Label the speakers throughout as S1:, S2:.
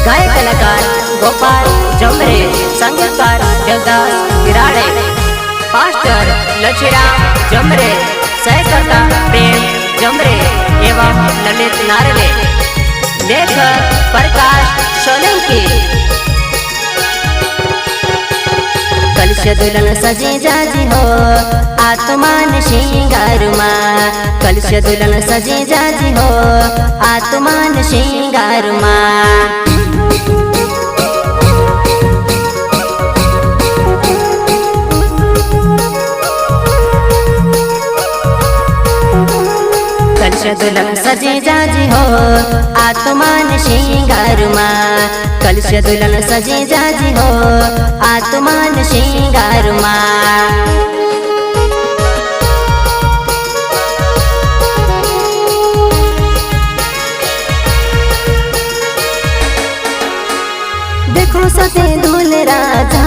S1: गायक कलाकार गोपाल जमरे, संगीतकार देवदास बिराड़े, पास्टर लक्ष्मीराम जमरे, सहकर्ता प्रेम जमरे एवं ललित नारले, लेखक प्रकाश सोलंकी। कलश दुल्हन सजी जाजी हो आत्मान श्रृंगारुमा, कलश दुल्हन सजी जाजी हो आत्मान श्रृंगारुमा। कलश दुल्हन सजी जाजी हो आत्मान श्रृंगारुमा, कलश दुल्हन सजी जाजी हो आत्मान श्रृंगारुमा। देखो सते धूल राजा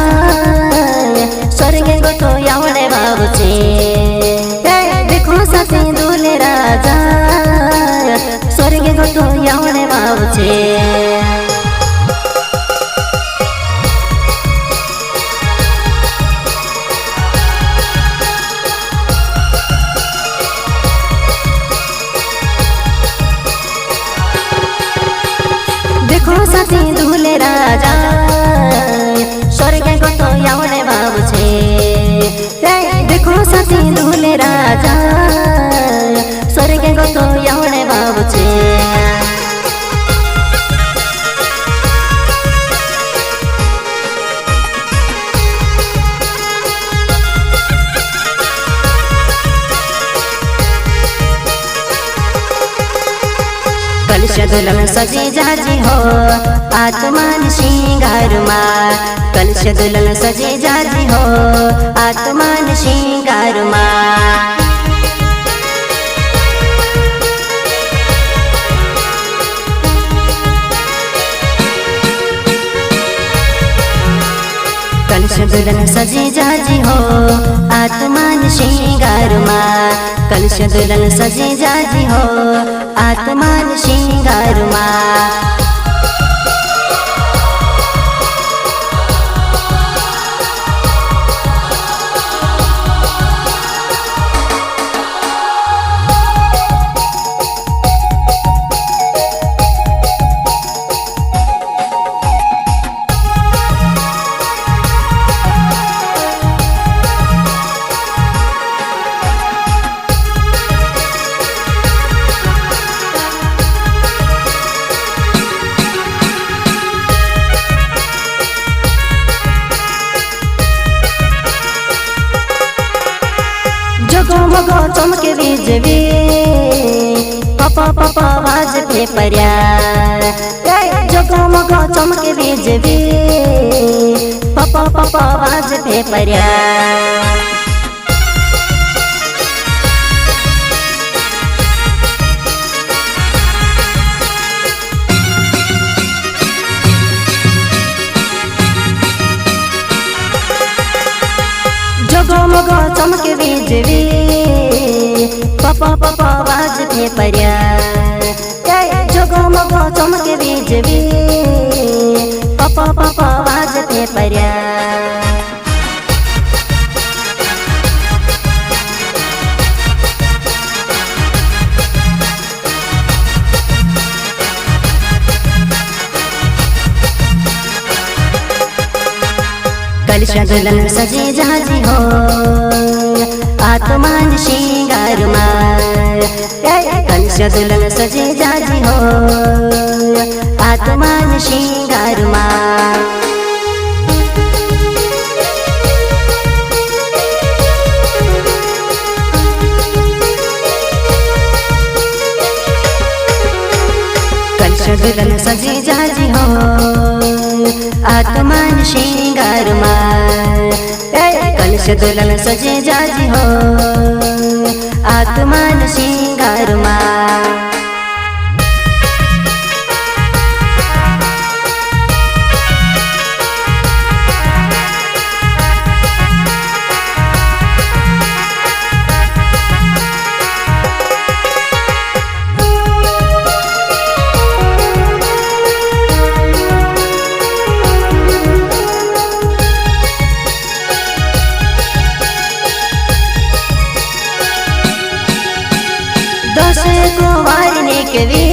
S1: स्वर्ग गोठो यावणे बाबूचे, देखो सते धूल राजा स्वर्ग गोठो यावणे बाबूचे। देखो सती धूल राजा स्वर्ग गोठो यावणे बाबूचे, देखो सती धूल राजा स्वर्ग गोठो यावणे बाबूचे। कलश दुल्हन सजी जाजी हो आत्मान श्रृंगारुमा, कलश दुल्हन सजी जाजी हो आत्मान श्रृंगारुमा। कलश दुल्हन सजी जाजी हो आत्मान श्रृंगारुमा, कलश दुल्हन सजी जाजी हो आत्मान श्रृंगारुमा। जगमग चमके बिजली पपा पपा आवाज पे पर्या, जगमग चमके बिजली पपा पपा आवाज पे पर्या। जगमग चमके बिजली पपा पपा आवाज पे पर्या, जगमग चमके बिजली पपा पपा आवाज पे पर्या। कलश दुल्हन सजी जाजी हो आत्मान श्रृंगारुमा, कलश दुल्हन सजी जाजी हो आत्मान श्रृंगारुमा। कलश दुल्हन सजी जाजी हो आत्मान श्रृंगारुमा, कलश दुल्हन सजी जाजी हो आत्मान श्रृंगारुमा। निकवी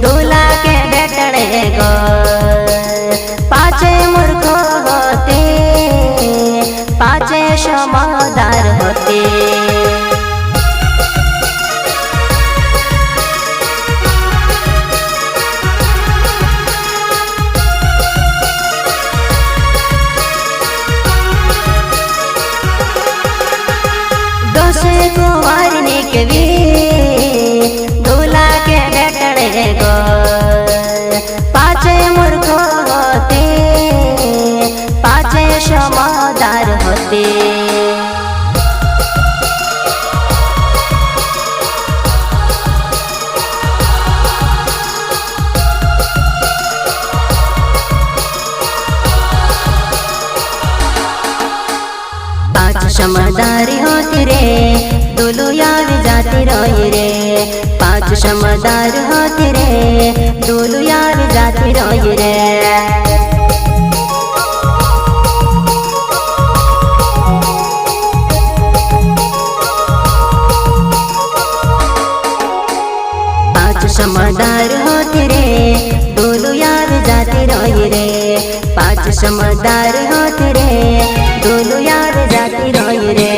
S1: दूल्हा के बेटड़े गो पाचे मूर्ख होते पाचे क्षमदार होते। कुंवर निकवी दूल्हा के बेटड़े गो पाचे मूर्ख होते पाचे क्षमदार होते। पाँच क्षमदारी होती रे दूल्हो यार जाती रोई रे पाँच क्षमदार होती रे दूल्हो यार जाती रोई रे। पाँच क्षमदार होती रे दूल्हो यार जाती रोई रे पाँच क्षमदार होती रे दूल्हो यार जाती रोई रे।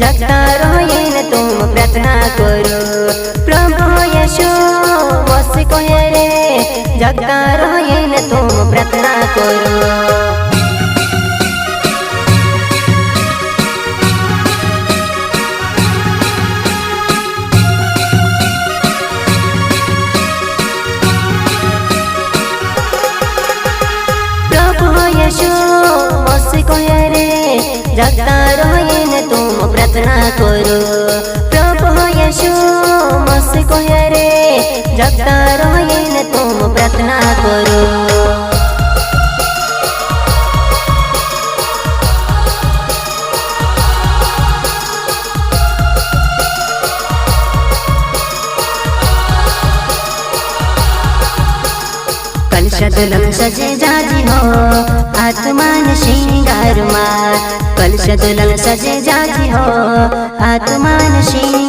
S1: जगता रोयन तुम प्रार्थना करो प्रभु यीशु बस कहे रे जगता रोयन तुम प्रार्थना करो। जगता रोयन तुम प्रार्थना करो प्रभु यीशु मसीह कहे रे जगता रोयन तुम प्रार्थना करो। कलश दुल्हन सजे जाजी हो आत्मान श्रृंगार मार कलश दुल्हन सजे जाजी हो आत्मान श्रृंगार